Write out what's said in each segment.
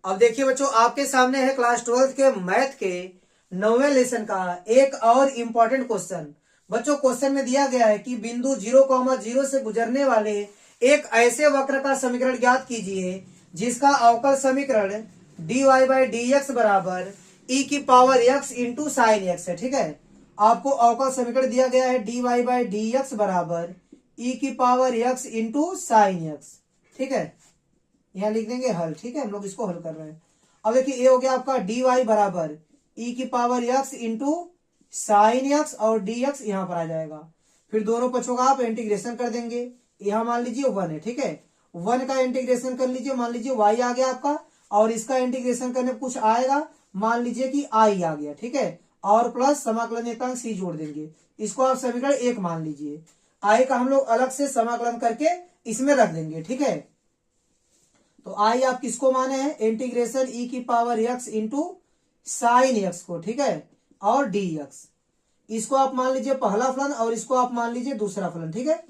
अब देखिए बच्चों, आपके सामने है क्लास 12th के मैथ के 9वें लेसन का एक और इम्पोर्टेंट क्वेश्चन। बच्चों, क्वेश्चन में दिया गया है कि बिंदु 0,0 से गुजरने वाले एक ऐसे वक्र का समीकरण ज्ञात कीजिए जिसका अवकल समीकरण dy बाई डी एक्स बराबर ई की power x into sine x है। ठीक है, आपको अवकल समीकरण दिया गया है dy बाई डी एक्स बराबर ई की power x into sine x. ठीक है, यहाँ लिख देंगे हल। ठीक है, हम लोग इसको हल कर रहे हैं। अब देखिए, ये हो गया आपका डी वाई बराबर ई की power x into sine x और डी एक्स यहाँ पर आ जाएगा। फिर दोनों पक्षों का आप इंटीग्रेशन कर देंगे। यहाँ मान लीजिए 1 है। ठीक है, 1 का इंटीग्रेशन कर लीजिए, मान लीजिए y आ गया आपका, और इसका इंटीग्रेशन करने पर कुछ आएगा, मान लीजिए कि i आ गया। ठीक है, और प्लस समाकलन नियतांक c जोड़ देंगे। इसको आप समीकरण 1 मान लीजिए। i का हम लोग अलग से समाकलन करके इसमें रख देंगे। ठीक है, तो आई आप किसको माने हैं? इंटीग्रेशन ई की power x into sine x को। ठीक है, और डी एक्स, इसको आप मान लीजिए पहला फलन और इसको आप मान लीजिए दूसरा फलन। ठीक है,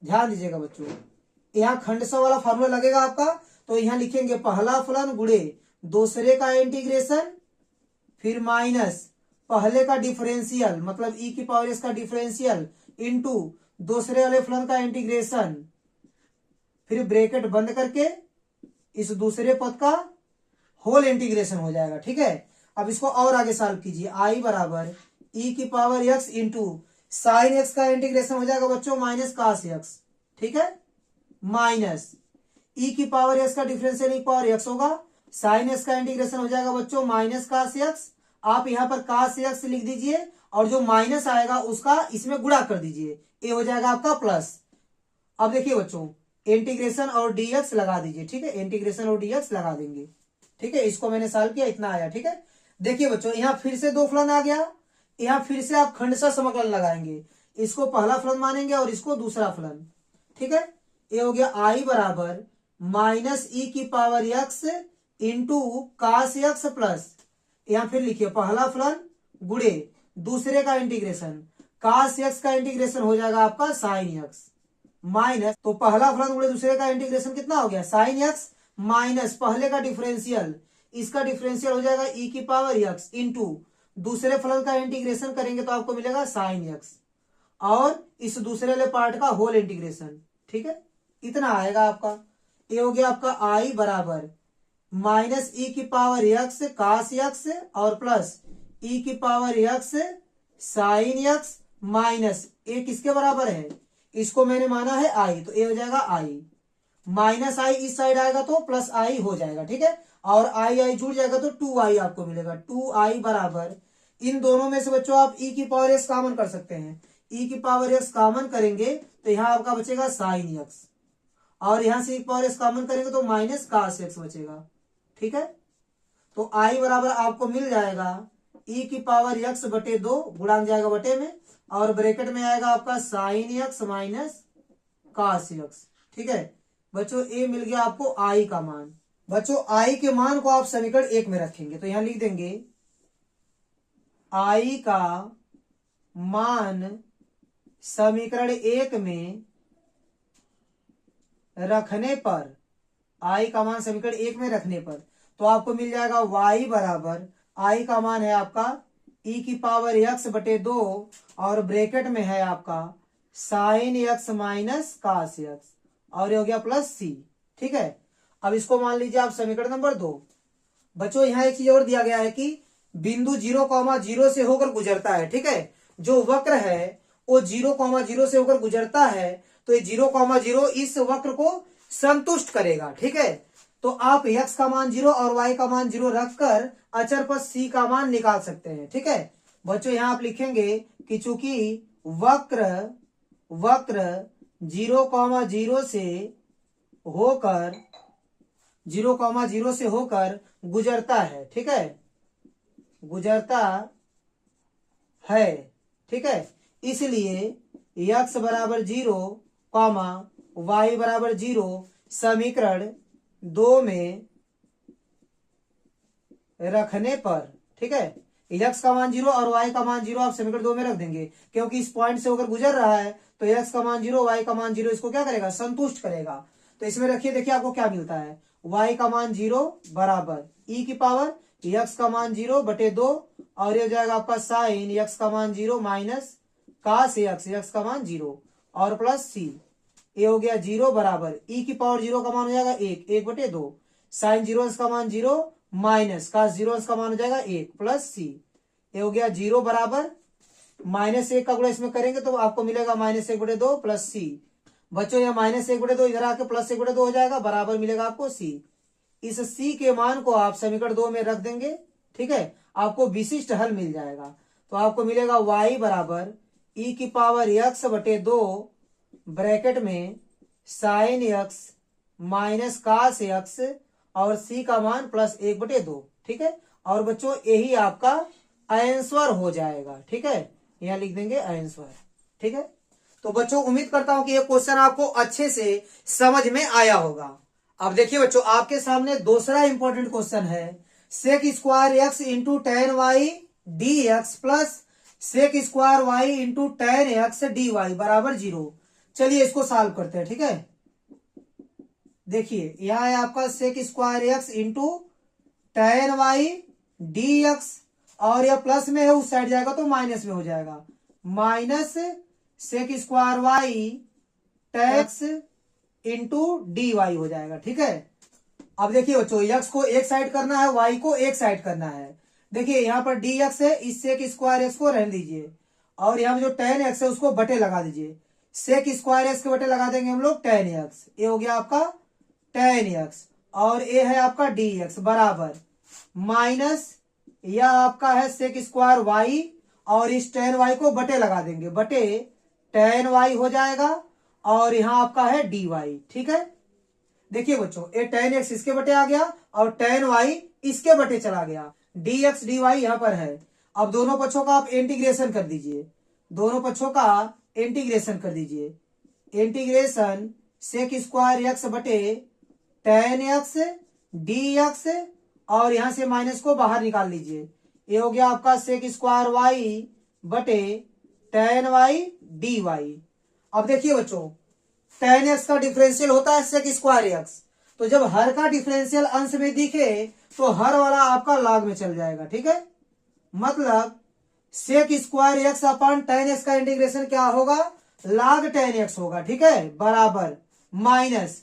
ध्यान दीजिएगा बच्चों, यहाँ खंडसा वाला फार्मूला लगेगा आपका, तो यहाँ लिखेंगे पहला फलन गुणे दूसरे का इंटीग्रेशन, फिर माइनस पहले का डिफरेंशियल मतलब ई की पावर एक्स का डिफरेंशियल इंटू दूसरे वाले फलन का इंटीग्रेशन, फिर ब्रैकेट बंद करके इस दूसरे पद का होल इंटीग्रेशन हो जाएगा। ठीक है, अब इसको और आगे सॉल्व कीजिए। आई बराबर ई की power x into sine x का इंटीग्रेशन हो जाएगा बच्चों माइनस कास एक्स। ठीक है, माइनस ई की पावर एक्स का डिफरेंशियल ई की पावर एक्स होगा, साइन एक्स का इंटीग्रेशन हो जाएगा बच्चों माइनस कास एक्स। आप यहाँ पर कास एक्स लिख दीजिए और जो माइनस आएगा उसका इसमें गुणा कर दीजिए, ये हो जाएगा आपका प्लस। अब देखिए बच्चों, इंटीग्रेशन और डीएक्स लगा दीजिए। ठीक है, इंटीग्रेशन और डीएक्स लगा देंगे। ठीक है, इसको मैंने सॉल्व किया, इतना आया। ठीक है, देखिए बच्चों, यहाँ फिर से दो फलन आ गया, यहाँ फिर से आप खंडशः समाकलन लगाएंगे, इसको पहला फलन मानेंगे और इसको दूसरा फलन। ठीक है, ये हो गया आई बराबर माइनस ई की power x into cos x plus, यहाँ फिर लिखिए पहला फलन गुणे दूसरे का इंटीग्रेशन, कास एक्स का इंटीग्रेशन हो जाएगा आपका साइन एक्स, माइनस तो पहला फलन गुणे दूसरे का इंटीग्रेशन कितना हो गया साइन एक्स, माइनस पहले का डिफरेंशियल, इसका डिफरेंशियल हो जाएगा ई की पावर एक्स इंटू दूसरे फलन का इंटीग्रेशन करेंगे तो आपको मिलेगा साइन एक्स, और इस दूसरे वाले पार्ट का होल इंटीग्रेशन। ठीक है, इतना आएगा आपका। ये हो गया आपका आई बराबर माइनस ई की पावर एक्स कास एक्स और प्लस ई की power x sine x minus a किसके बराबर है, इसको मैंने माना है आई, तो ये हो जाएगा आई, माइनस आई इस साइड आएगा तो प्लस आई हो जाएगा। ठीक है, और आई आई जुड़ जाएगा तो 2i आपको मिलेगा। 2i बराबर इन दोनों में से बच्चों आप ई की पावर एक्स कॉमन कर सकते हैं, ई की पावर एक्स कॉमन करेंगे तो यहाँ आपका बचेगा साइन एक्स, और यहां से ई की पावर एक्स कॉमन करेंगे तो माइनस कास एक्स बचेगा। ठीक है, तो आई बराबर आपको मिल जाएगा ई की पावर एक्स बटे 2 गुणांक जाएगा बटे में, और ब्रैकेट में आएगा आपका sine x minus cos x. ठीक है बच्चों, ये मिल गया आपको आई का मान। बच्चों, आई के मान को आप समीकरण 1 में रखेंगे, तो यहां लिख देंगे आई का मान समीकरण 1 में रखने पर, आई का मान समीकरण 1 में रखने पर तो आपको मिल जाएगा y बराबर आई का मान है आपका ई की पावर एक्स बटे 2 और ब्रैकेट में है आपका sine x minus cos x, और ये हो गया प्लस सी। ठीक है, अब इसको मान लीजिए आप समीकरण नंबर 2। बच्चों, यहाँ एक चीज और दिया गया है कि बिंदु 0,0 से होकर गुजरता है। ठीक है, जो वक्र है वो 0,0 से होकर गुजरता है, तो ये 0,0 इस वक्र को संतुष्ट करेगा। ठीक है, तो आप x का मान 0 और y का मान 0 रखकर अचर पद c का मान निकाल सकते हैं। ठीक है बच्चों, यहां आप लिखेंगे कि चूंकि वक्र 0,0 से होकर गुजरता है। ठीक है, गुजरता है। ठीक है, इसलिए x बराबर 0, y बराबर 0 समीकरण 2 में रखने पर, ठीक है, x का मान 0 और y का मान 0 आप समीकरण 2 में रख देंगे, क्योंकि इस पॉइंट से होकर गुजर रहा है तो x का मान 0 y का मान 0 इसको क्या करेगा, संतुष्ट करेगा। तो इसमें रखिए, देखिए आपको क्या मिलता है, y का मान 0 बराबर e की पावर x का मान 0 बटे 2 और ये हो जाएगा आपका साइन x का मान 0 माइनस कास x का मान 0 और प्लस c। ये हो गया 0 बराबर e की पावर 0 का मान हो जाएगा 1 बटे 2 साइन 0 का मान 0 माइनस कास 0 का मान हो जाएगा 1 प्लस c। ये हो गया 0 बराबर -1 का गुणा इसमें करेंगे तो आपको मिलेगा -1 बटे 2 प्लस c। बच्चों यह -1 बटे 2 इधर आके +1 बटे 2 हो जाएगा बराबर मिलेगा आपको c। इस c के मान को आप समीकरण 2 में रख देंगे, ठीक है, आपको विशिष्ट हल मिल जाएगा। तो आपको मिलेगा y बराबर e की पावर x बटे 2 ब्रैकेट में sine x minus cos x और c का मान +1 बटे 2, ठीक है। और बच्चों यही आपका आंसर हो जाएगा, ठीक है, यहां लिख देंगे आंसर, ठीक है। तो बच्चों उम्मीद करता हूं कि ये क्वेश्चन आपको अच्छे से समझ में आया होगा। अब देखिए बच्चों आपके सामने दूसरा इंपॉर्टेंट क्वेश्चन है sec square x into tan y d x plus sec square y into tan x d y बराबर 0। चलिए इसको सॉल्व करते हैं, ठीक है। देखिए यहां है आपका sec square x into tan y d x और यह प्लस में है उस साइड जाएगा तो माइनस में हो जाएगा माइनस सेक स्क्वायर वाई टेक्स इंटू डी वाई हो जाएगा, ठीक है। अब देखिए बच्चों एक्स को एक साइड करना है वाई को एक साइड करना है। देखिए यहाँ पर डी एक्स है इस सेक स्क्वायर एक्स को रहने दीजिए और यहाँ जो टेन एक्स है उसको बटे लगा दीजिए। सेक स्क्वायर एक्स के बटे लगा देंगे हम लोग टेन एक्स, ये हो गया आपका टेन एक्स और ये है आपका डी एक्स बराबर माइनस यह आपका है सेक स्क्वायर वाई और इस टेन वाई को बटे लगा देंगे बटे टेन वाई हो जाएगा और यहां आपका है डी वाई, ठीक है। देखिए बच्चों ये टेन एक्स इसके बटे आ गया और टेन वाई इसके बटे चला गया, डी एक्स डी वाई यहां पर है। अब दोनों पक्षों का आप इंटीग्रेशन कर दीजिए, दोनों पक्षों का इंटीग्रेशन कर दीजिए। इंटीग्रेशन सेक स्क्वायर एक्स बटे टेन एक्स डी एक्स और यहां से माइनस को बाहर निकाल लीजिए। ये हो गया आपका सेक स्क्वायर वाई बटे टेन वाई डी वाई। अब देखिए बच्चों टेन एक्स का डिफरेंशियल होता है सेक स्क्वायर एक्स, तो जब हर का डिफरेंशियल अंश में दिखे तो हर वाला आपका लॉग में चल जाएगा, ठीक है। मतलब sec square x upon tan x का इंटीग्रेशन क्या होगा लॉग टेन एक्स होगा, ठीक है, बराबर माइनस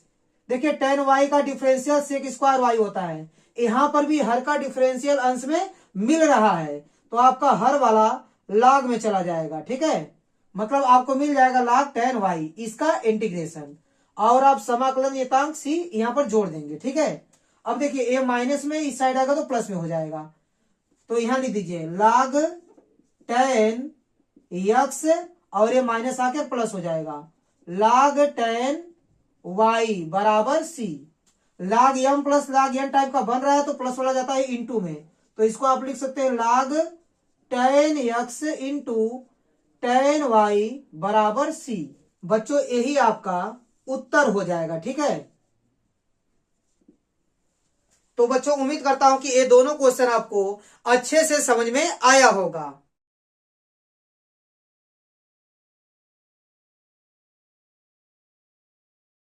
देखिए टेन वाई का डिफरेंशियल सेक स्क्वायर वाई होता है, यहां पर भी हर का डिफरेंशियल अंश में मिल रहा है तो आपका हर वाला लॉग में चला जाएगा, ठीक है। मतलब आपको मिल जाएगा log टेन वाई इसका इंटीग्रेशन और आप समाकलन नियतांक सी यहां पर जोड़ देंगे, ठीक है। अब देखिए ए माइनस में इस साइड आएगा तो प्लस में हो जाएगा तो यहां लिख दीजिए log टेन एक्स और ये माइनस आकर प्लस हो जाएगा log टेन वाई बराबर सी। log m plus log n type का बन रहा है तो प्लस वाला जाता है इंटू में, तो इसको आप लिख सकते हैं log tan x into tan y बराबर सी। बच्चों यही आपका उत्तर हो जाएगा, ठीक है। तो बच्चों उम्मीद करता हूं कि ये दोनों क्वेश्चन आपको अच्छे से समझ में आया होगा।